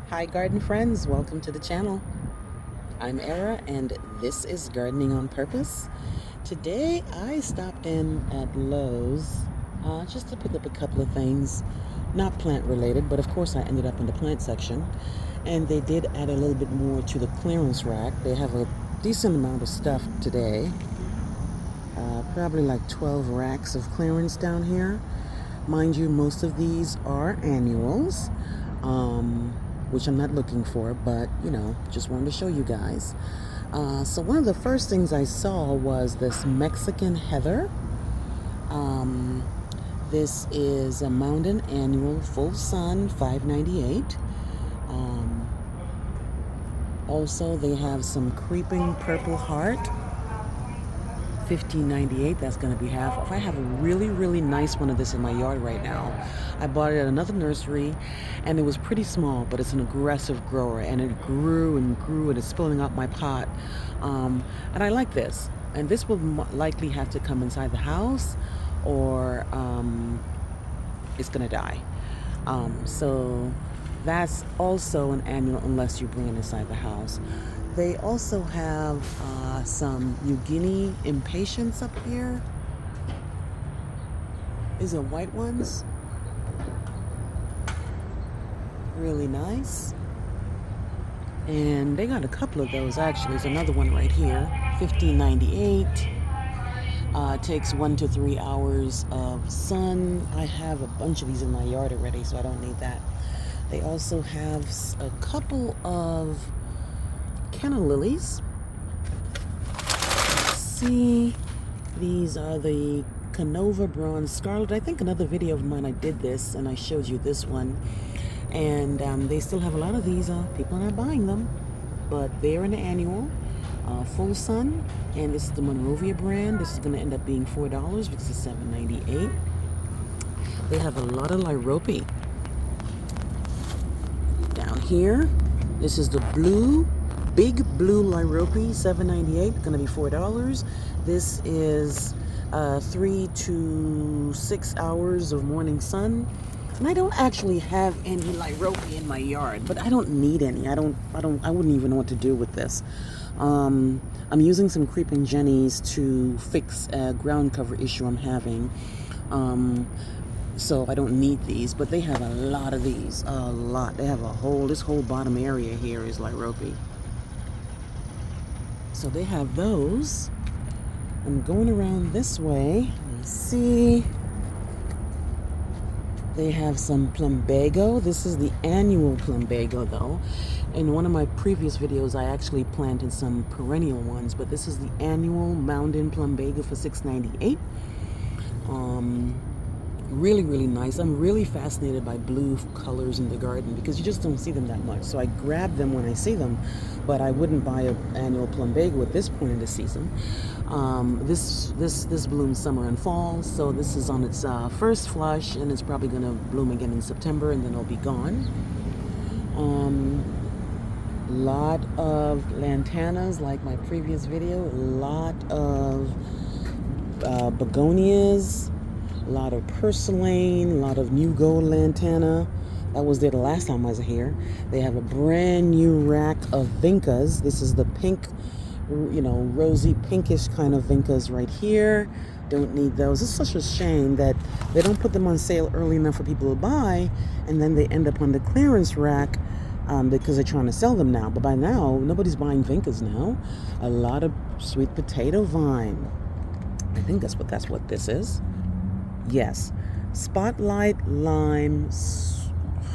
Hi garden friends, welcome to the channel. I'm Era and this is Gardening on Purpose. Today I stopped in at Lowe's just to pick up a couple of things, not plant related, but of course I ended up in the plant section, and they did add a little bit more to the clearance rack. They have a decent amount of stuff today, probably like 12 racks of clearance down here. Mind you, most of these are annuals. Which I'm not looking for, but just wanted to show you guys. So one of the first things I saw was this Mexican heather. This is a Mountain Annual Full Sun, $5.98. Also, they have some Creeping Purple Heart, $15.98. That's going to be half off. I have a really nice one of this in my yard right now. I bought it at another nursery and it was pretty small, but it's an aggressive grower and it grew and grew and it's spilling out my pot. And I like this, and this will likely have to come inside the house or it's going to die. So that's also an annual unless you bring it inside the house. They also have some New Guinea impatiens up here. These are white ones. Really nice. And they got a couple of those actually. There's another one right here, $15.98. Takes 1 to 3 hours of sun. I have a bunch of these in my yard already, so I don't need that. They also have a couple of canna lilies. See, these are the Canova Bronze Scarlet. I think another video of mine I did this and I showed you this one. And they still have a lot of these. People are not buying them, but they're an annual. Full Sun, and this is the Monrovia brand. This is going to end up being $4 because it's $7.98. They have a lot of Lyrope. Down here, this is the big blue Lyrope, $7.98, going to be $4. This is 3 to 6 hours of morning sun. And I don't actually have any Lyrope in my yard, but I don't need any. I wouldn't even know what to do with this. I'm using some Creeping Jennies to fix a ground cover issue I'm having. So I don't need these, but they have a lot of these, a lot. They have this whole bottom area here is Lyrope. So they have those. I'm going around this way. Let's see. They have some plumbago. This is the annual plumbago though. In one of my previous videos, I actually planted some perennial ones, but this is the annual Mountain Plumbago for $6.98. Really nice. I'm really fascinated by blue colors in the garden because you just don't see them that much. So I grab them when I see them, but I wouldn't buy an annual plumbago at this point in the season. This blooms summer and fall, so this is on its first flush, and it's probably going to bloom again in September, and then it'll be gone. Lot of lantanas, like my previous video. A lot of begonias. A lot of purslane, a lot of new gold lantana. That was there the last time I was here. They have a brand new rack of vincas. This is the pink, rosy pinkish kind of vincas right here. Don't need those. It's such a shame that they don't put them on sale early enough for people to buy, and then they end up on the clearance rack because they're trying to sell them now. But by now, nobody's buying vincas now. A lot of sweet potato vine. I think that's what this is. Yes, Spotlight Lime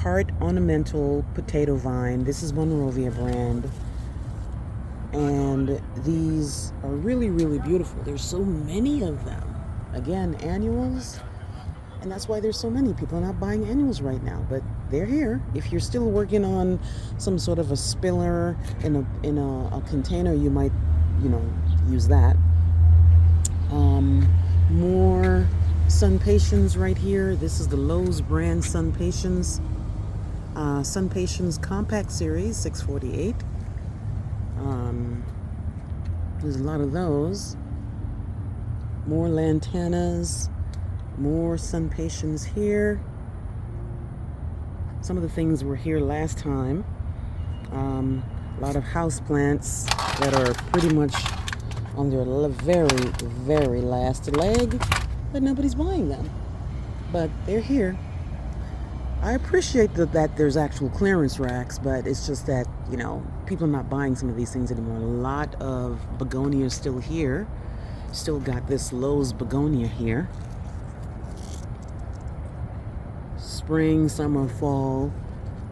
Heart Ornamental Potato Vine. This is Monrovia brand. And these are really beautiful. There's so many of them. Again, annuals. And that's why there's so many. People are not buying annuals right now, but they're here. If you're still working on some sort of a spiller in a container, you might, use that. More Sun Patience right here. This is the Lowe's brand Sun Patience. Sun Patience Compact Series, $6.48. There's a lot of those. More lantanas. More Sun Patience here. Some of the things were here last time. A lot of house plants that are pretty much on their very, very last leg, but nobody's buying them. But they're here. I appreciate that there's actual clearance racks, but it's just that, you know, people are not buying some of these things anymore. A lot of begonia is still here. Still got this Lowe's begonia here. Spring, summer, fall,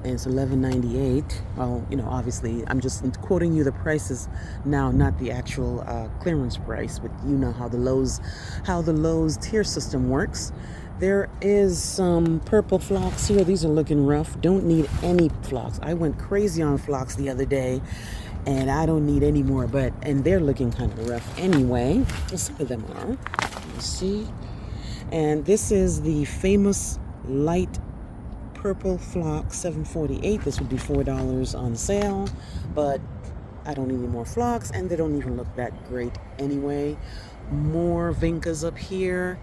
and it's $11.98. Well, you know, obviously, I'm just quoting you the prices now, not the actual clearance price. But you know how the Lowe's tier system works. There is some purple phlox here. These are looking rough. Don't need any phlox. I went crazy on phlox the other day, and I don't need any more. And they're looking kind of rough anyway. Some of them are. You see, and this is the famous light purple phlox, $7.48. This would be $4 on sale, but I don't need any more phlox, and they don't even look that great anyway. More vincas up here.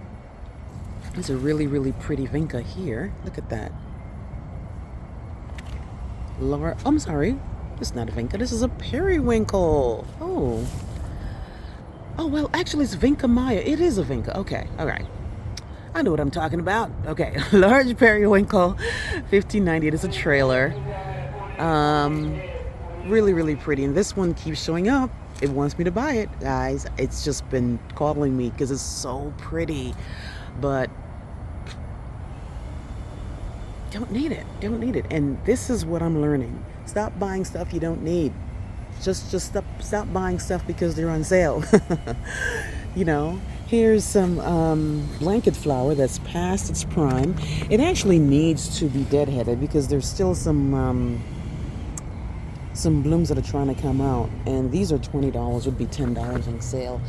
There's a really, really pretty vinca here. Look at that. I'm sorry. It's not a vinca. This is a periwinkle. Oh, well, actually, it's Vinca Maya. It is a vinca. Okay, all right. I know what I'm talking about. Okay, large periwinkle, $15.90. It is a trailer. Really, really pretty. And this one keeps showing up. It wants me to buy it, guys. It's just been calling me because it's so pretty. But don't need it. Don't need it. And this is what I'm learning. Stop buying stuff you don't need. Just stop buying stuff because they're on sale. You know, here's some blanket flower that's past its prime. It actually needs to be deadheaded because there's still some blooms that are trying to come out. And these are $20. Would be $10 on sale.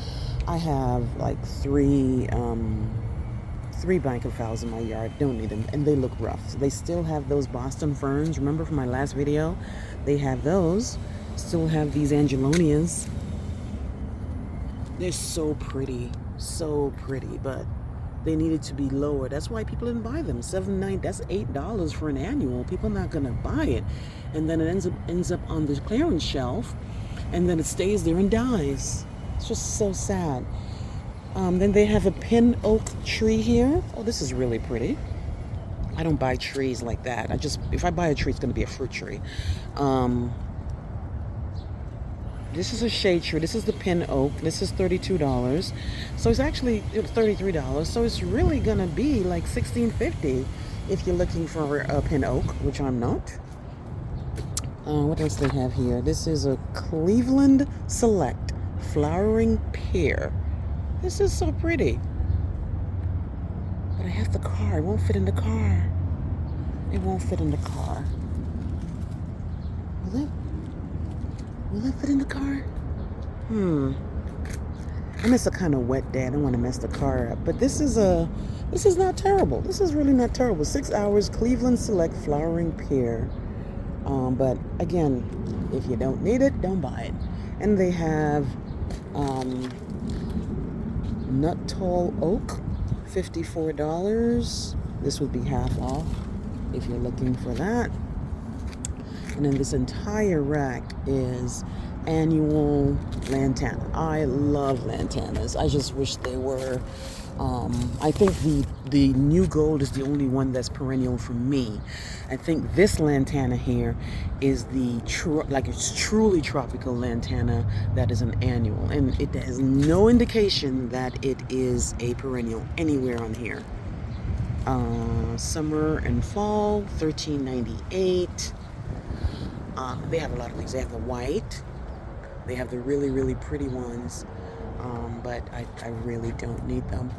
I have like three blanket flowers in my yard. Don't need them, and they look rough. They still have those Boston ferns. Remember from my last video? They have those. Still have these angelonias. They're so pretty, but they needed to be lower. That's why people didn't buy them. $7.9. That's $8 for an annual. People are not gonna buy it, and then it ends up on the clearance shelf, and then it stays there and dies. It's just so sad. Then they have a pin oak tree here. Oh, this is really pretty. I don't buy trees like that. If I buy a tree, it's going to be a fruit tree. This is a shade tree. This is the pin oak. This is $32. So it's actually $33. So it's really going to be like $16.50 if you're looking for a pin oak, which I'm not. What else they have here? This is a Cleveland Select flowering pear. This is so pretty. But I have the car. It won't fit in the car. It won't fit in the car. Will it? Will it fit in the car? And it's a kind of wet day. I don't want to mess the car up. But this is not terrible. This is really not terrible. 6 hours, Cleveland Select flowering pear. But again, if you don't need it, don't buy it. And they have Nut Tall Oak, $54. This would be half off if you're looking for that. And then this entire rack is annual lantana. I love lantanas. I just wish they were. I think the new gold is the only one that's perennial for me. I think this lantana here is it's truly tropical lantana that is an annual, and it has no indication that it is a perennial anywhere on here. Summer and fall, $13.98. They have a lot of things. They have the white. They have the really, really pretty ones. But I really don't need them.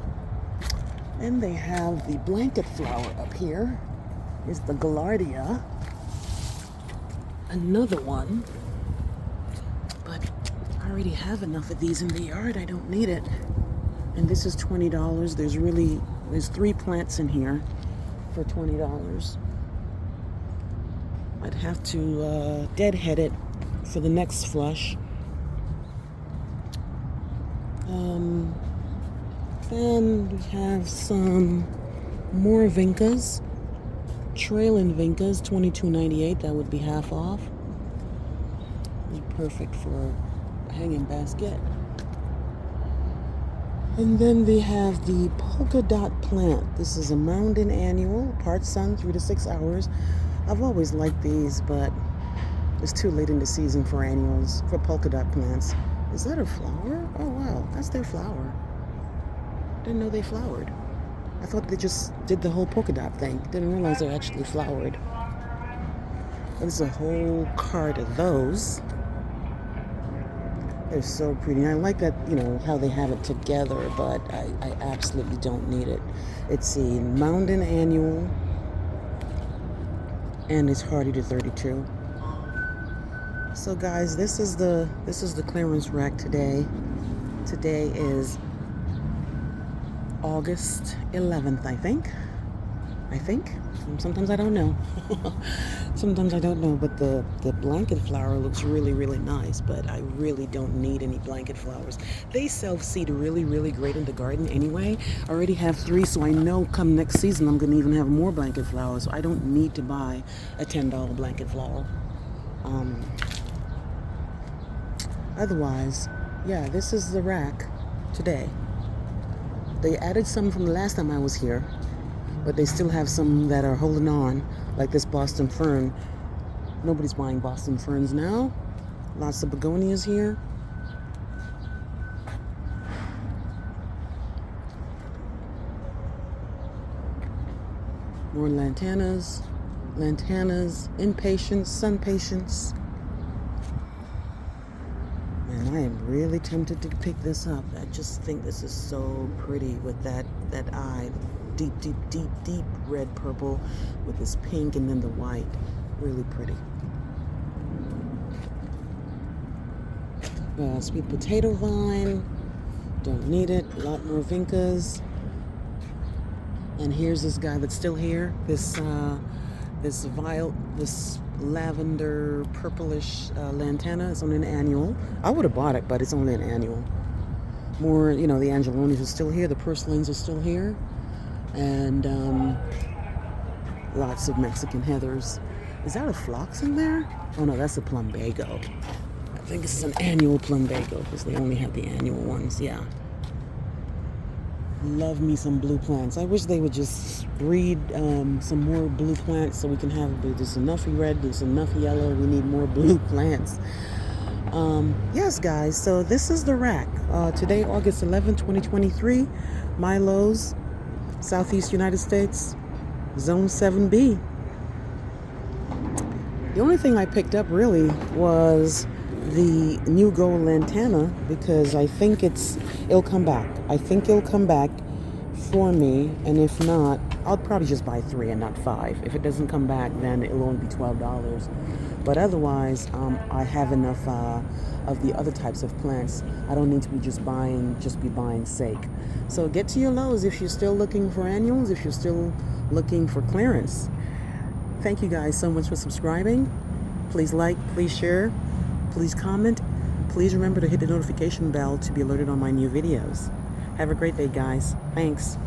And they have the blanket flower up here. Is the Gaillardia. Another one. But I already have enough of these in the yard. I don't need it. And this is $20. There's 3 plants in here for $20. I'd have to deadhead it for the next flush. Then we have some more vincas, trailing vincas, $22.98. That would be half off. It's perfect for a hanging basket. And then they have the polka dot plant. This is a mountain annual, part sun, 3 to 6 hours. I've always liked these, but it's too late in the season for annuals, for polka dot plants. Is that a flower? Oh wow, that's their flower. Didn't know they flowered. I thought they just did the whole polka dot thing. Didn't realize they're actually flowered. There's a whole cart of those. They're so pretty. And I like that, you know, how they have it together, but I absolutely don't need it. It's a mountain annual, and it's hardy to 32. So guys, this is the clearance rack today. Today is August 11th, I think. Sometimes I don't know. Sometimes I don't know, but the blanket flower looks really, really nice, but I really don't need any blanket flowers. They self-seed really, really great in the garden anyway. I already have 3, so I know come next season I'm going to even have more blanket flowers, so I don't need to buy a $10 blanket flower. Otherwise, yeah, this is the rack today. They added some from the last time I was here, but they still have some that are holding on, like this Boston fern. Nobody's buying Boston ferns now. Lots of begonias here. More lantanas, impatiens, sun patience. And I am really tempted to pick this up. I just think this is so pretty with that eye. Deep, deep, deep, deep red purple with this pink and then the white. Really pretty. Sweet potato vine. Don't need it. A lot more vincas. And here's this guy that's still here. This lavender purplish lantana is on an annual. I would have bought it, but it's only an annual. More, you know, the angelonis are still here. The purslines are still here. And lots of Mexican heathers. Is that a phlox in there? Oh no, that's a plumbago. I think this is an annual plumbago because they only have the annual ones. Yeah. Love me some blue plants. I wish they would just breed some more blue plants so we can have, there's enough red, there's enough yellow. We need more blue plants. Yes, guys. So this is the rack. Today, August 11, 2023. Milo's. Southeast United States, Zone 7B. The only thing I picked up really was the new gold lantana because I think it'll come back. I think it'll come back for me, and if not, I'll probably just buy 3 and not 5. If it doesn't come back, then it'll only be $12. But otherwise, I have enough of the other types of plants. I don't need to be just buying sake. So get to your Lowe's if you're still looking for annuals, if you're still looking for clearance. Thank you guys so much for subscribing. Please like, please share, please comment. Please remember to hit the notification bell to be alerted on my new videos. Have a great day, guys. Thanks.